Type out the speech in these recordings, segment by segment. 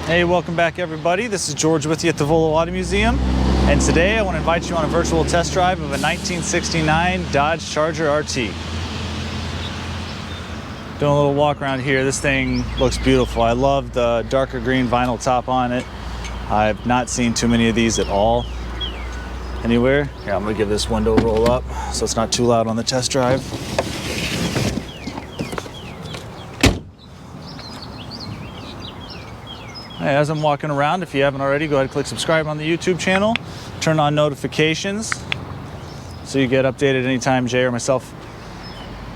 Hey, welcome back everybody. This is George with you at the Volo Auto Museum. And today I want to invite you on a virtual test drive of a 1969 Dodge Charger RT. Doing a little walk around here. This thing looks beautiful. I love the darker green vinyl top on it. I've not seen too many of these at all anywhere. Here, I'm gonna give this window a roll up so it's not too loud on the test drive. Hey, as I'm walking around, if you haven't already, go ahead and click subscribe on the YouTube channel. Turn on notifications so you get updated anytime Jay or myself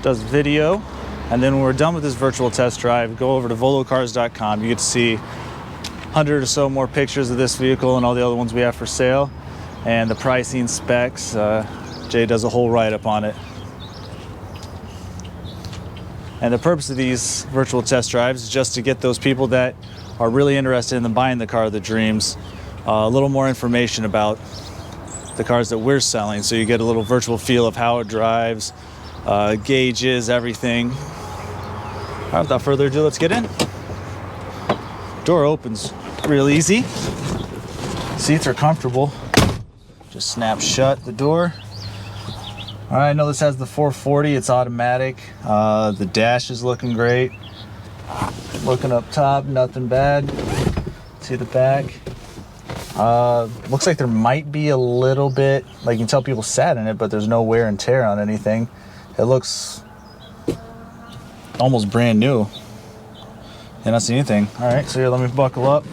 does video. And then when we're done with this virtual test drive, go over to volocars.com. You get to see 100 or so more pictures of this vehicle and all the other ones we have for sale, and the pricing, specs. Jay does a whole write-up on it. And the purpose of these virtual test drives is just to get those people that are really interested in buying the car of their dreams a little more information about the cars that we're selling, so you get a little virtual feel of how it drives, gauges, everything. All right, without further ado, let's get in. Door opens real easy. Seats are comfortable. Just snap shut the door. All right, I know this has the 440. It's automatic. The dash is looking great. Looking up top, nothing bad. See the back. Looks like there might be a little bit, like you can tell people sat in it, but there's no wear and tear on anything. It looks almost brand new. I don't see anything. All right, so here, let me buckle up.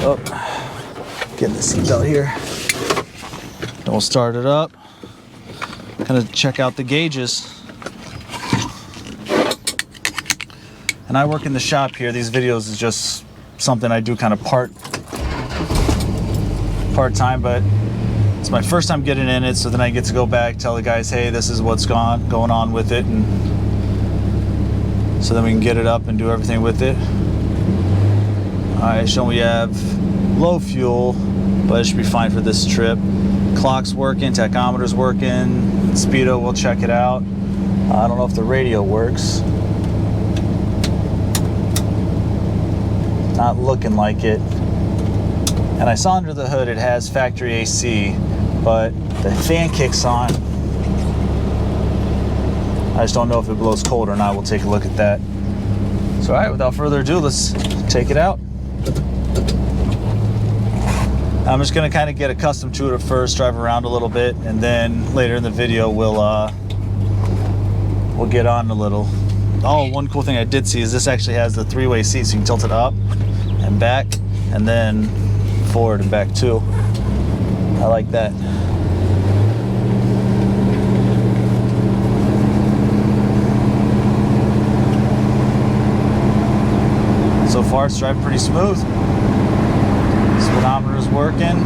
Oh, getting the seatbelt here. Then we'll start it up. Kind of check out the gauges. And I work in the shop here. These videos is just something I do kind of part-time, but it's my first time getting in it, so then I get to go back, tell the guys, hey, this is what's going on with it, and so then we can get it up and do everything with it. All right, so we have low fuel, but it should be fine for this trip. Clock's working, tachometer's working, speedo, we'll check it out. I don't know if the radio works. Not looking like it. And I saw under the hood it has factory AC, but the fan kicks on. I just don't know if it blows cold or not. We'll take a look at that. So all right, without further ado, let's take it out. I'm just gonna kind of get accustomed to it at first, drive around a little bit, and then later in the video we'll get on a little. Oh, one cool thing I did see is this actually has the three-way seat, so you can tilt it up and back, and then forward and back too. I like that. So far, it's driving pretty smooth. Speedometer is working.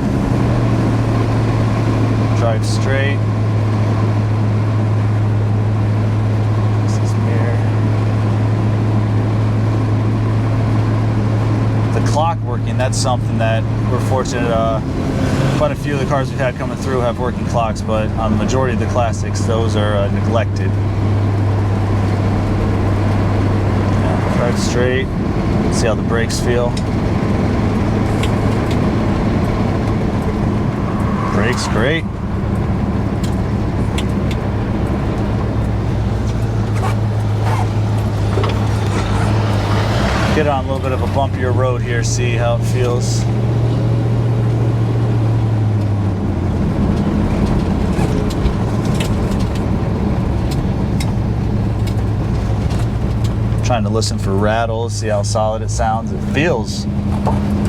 Drive straight. Clock working, that's something that we're fortunate. Quite a few of the cars we've had coming through have working clocks, but on the majority of the classics, those are neglected. Yeah, drive straight, see how the brakes feel. Brakes great. Get on a little bit of a bumpier road here, see how it feels. Trying to listen for rattles, see how solid it sounds. It feels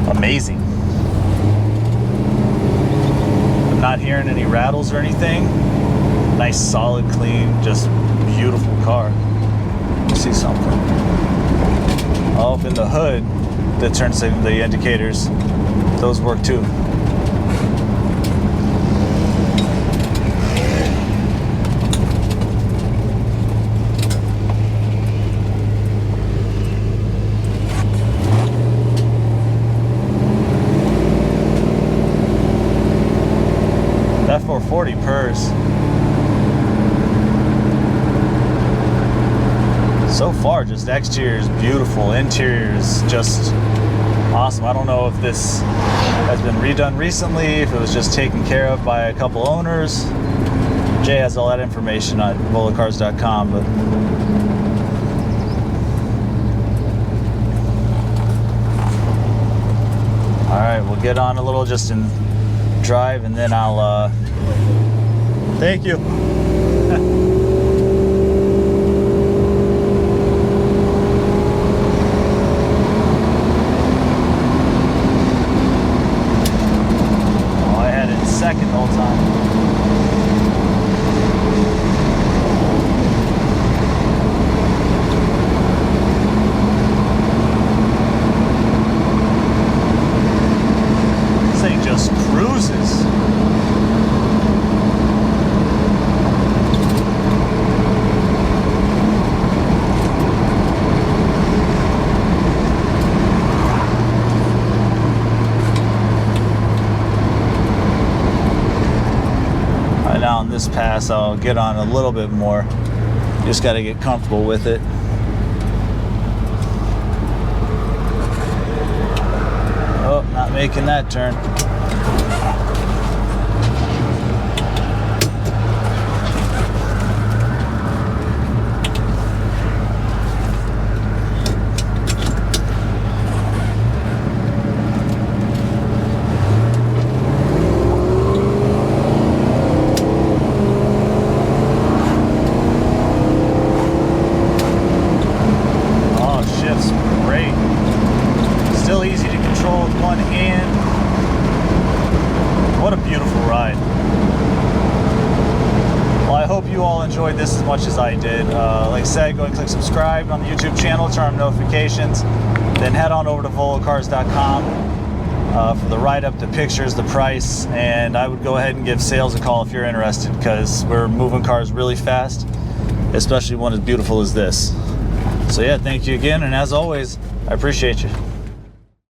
amazing. I'm not hearing any rattles or anything. Nice, solid, clean, just beautiful car. See something. Oh, in the hood, the turn signal, the indicators, those work too. That 440 purrs. So far, just exterior is beautiful. Interior is just Awesome. I don't know if this has been redone recently, if it was just taken care of by a couple owners. Jay has all that information on volocars.com, but all right, we'll get on a little just in drive, and then I'll thank you. Second the whole time. This thing just cruises. Now on this pass, I'll get on a little bit more. Just got to get comfortable with it. Oh, not making that turn. Still easy to control with one hand. What a beautiful ride. Well, I hope you all enjoyed this as much as I did. Like I said, go and click subscribe on the YouTube channel, turn on notifications, then head on over to volocars.com for the write-up, the pictures, the price, and I would go ahead and give sales a call if you're interested, because we're moving cars really fast, especially one as beautiful as this. So yeah, thank you again, and as always, I appreciate you.